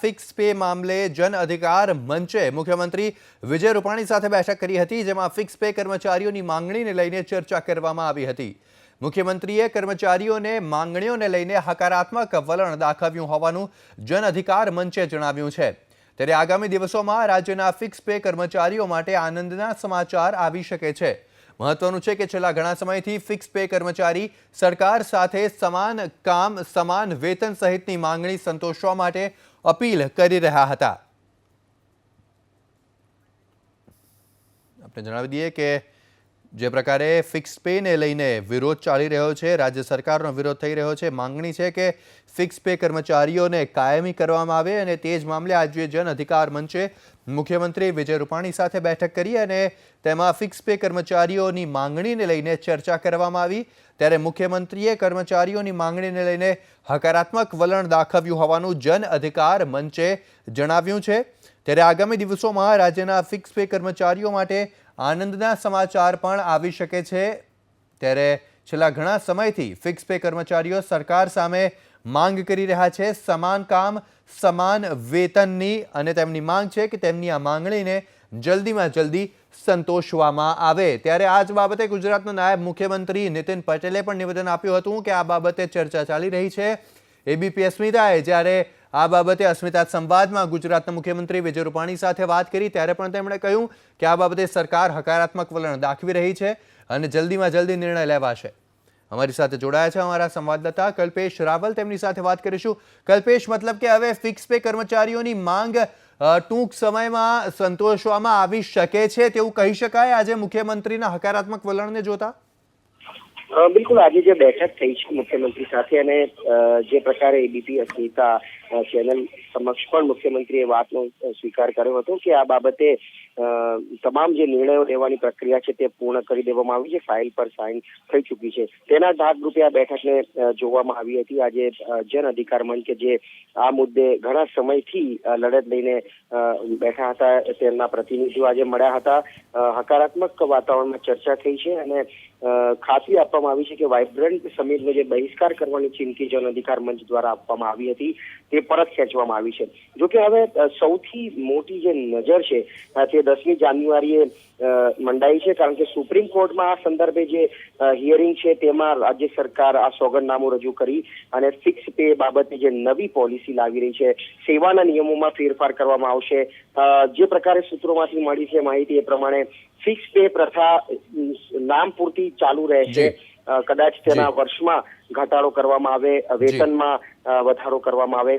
Fix pay મામલે જન અધિકાર મંચે મુખ્યમંત્રી વિજય રૂપાણી સાથે બેઠક કરી હતી, જેમાં ફિક્સ પે કર્મચારીઓની માંગણીને લઈને ચર્ચા કરવામાં આવી હતી। મુખ્યમંત્રીએ કર્મચારીઓને માંગણીઓને લઈને હકારાત્મક વલણ દાખવ્યું હોવાનું જન અધિકાર મંચે જણાવ્યું છે। ત્યારે આગામી દિવસોમાં રાજ્યના ફિક્સ પે કર્મચારીઓ માટે આનંદના સમાચાર આવી શકે છે। મહત્વનું છે કે છેલ્લા ઘણા સમયથી ફિક્સ પે કર્મચારી સરકાર સાથે સમાન કામ સમાન વેતન સહિતની માંગણી સંતોષવા માટે અપીલ કરી રહ્યા હતા। આપણે જણાવી દઈએ કે જે પ્રકારે ફિક્સ पे ने લઈને વિરોધ ચાલી રહ્યો છે, રાજ્ય સરકારનો વિરોધ થઈ રહ્યો છે। માંગણી છે કે ફિક્સ पे કર્મચારીઓને કાયમી કરવામાં આવે અને તે જ મામલે આજે જન અધિકાર મંચે મુખ્યમંત્રી વિજય રૂપાણી સાથે બેઠક કરી અને તેમાં ફિક્સ पे કર્મચારીઓની માંગણીને લઈને ચર્ચા કરવામાં આવી। ત્યારે મુખ્યમંત્રીએ કર્મચારીઓની માંગણીને લઈને હકારાત્મક વલણ દાખવ્યું હોવાનું જન અધિકાર મંચે જણાવ્યું છે। ત્યારે આગામી દિવસોમાં રાજ્યના ફિક્સ पे કર્મચારીઓ માટે આનંદના સમાચાર પણ આવી શકે છે। ત્યારે છેલ્લા ઘણા સમયથી ફિક્સ पे કર્મચારીઓ સરકાર સામે માંગ કરી રહ્યા છે સમાન કામ સમાન વેતનની અને તેમની માંગ છે કે તેમની આ માંગણીને જલ્દીમાં જલ્દી સંતોષવામાં આવે। ત્યારે આ જ બાબતે ગુજરાતના નાયબ મુખ્યમંત્રી નીતિન પટેલે પણ નિવેદન આપ્યું હતું કે આ બાબતે ચર્ચા ચાલી રહી છે। એબીપી અસ્મિતાએ જ્યારે આ બાબતે અસ્મિતા સંવાદમાં ગુજરાતના મુખ્યમંત્રી વિજય રૂપાણી સાથે વાત કરી ત્યારે પણ તેમણે કહ્યું કે આ બાબતે સરકાર હકારાત્મક વલણ દાખવી રહી છે અને જલ્દીમાં જલ્દી નિર્ણય લેવાશે। અમારી સાથે જોડાયા છે અમારા સંવાદદાતા કલ્પેશ રાવલ, તેમની સાથે વાત કરીશું। કલ્પેશ, મતલબ કે હવે ફિક્સ पे કર્મચારીઓની માંગ ટૂંક સમયમાં સંતોષવામાં આવી શકે છે તેવું કહી શકાય આજે મુખ્યમંત્રીના હકારાત્મક વલણને જોતા? બિલકુલ, આજે જે બેઠક થઈ છે મુખ્યમંત્રી સાથે અને જે પ્રકારે એબીપી અસ્મિતા ચેનલ સમક્ષ પણ મુખ્યમંત્રીએ વાતનો સ્વીકાર કર્યો હતો કે આ બાબતે તમામ જે નિર્ણયો લેવાની પ્રક્રિયા છે તે પૂર્ણ કરી દેવામાં આવી છે, ફાઇલ પર સાઇન થઈ ચૂકી છે। તેના ભાગરૂપે આ બેઠકને જોવામાં આવી હતી। આજે જન અધિકાર મંચ કે જે આ મુદ્દે ઘણા સમયથી લડત લઈને બેઠા હતા, તેમના પ્રતિનિધિઓ આજે મળ્યા હતા। હકારાત્મક વાતાવરણમાં ચર્ચા થઈ છે અને ખાતરી આપવામાં આવી છે કે વાઇબ્રન્ટ સમિટનો જે બહિષ્કાર કરવાની ચીમકી જન અધિકાર મંચ દ્વારા આપવામાં આવી હતી તે પરત ખેંચવામાં આવી છે। જોકે હવે સૌથી મોટી જે નજર છે તે 10મી જાન્યુઆરીએ મંડાઈ છે, કારણ કે સુપ્રીમ કોર્ટમાં આ સંદર્ભે જે હિયરિંગ છે તેમાં રાજ્ય સરકાર આ સોગંદનામું રજૂ કરી અને ફિક્સ પે બાબતે જે નવી પોલિસી લાવી રહી છે, સેવાના નિયમોમાં ફેરફાર કરવામાં આવશે। જે પ્રકારે સૂત્રોમાંથી મળી છે માહિતી એ પ્રમાણે ફિક્સ પે પ્રથા નામ પૂરતી ચાલુ રહેશે, કદાચ તેના વર્ષમાં ઘટાડો કરવામાં આવે, વેતનમાં વધારો કરવામાં આવે।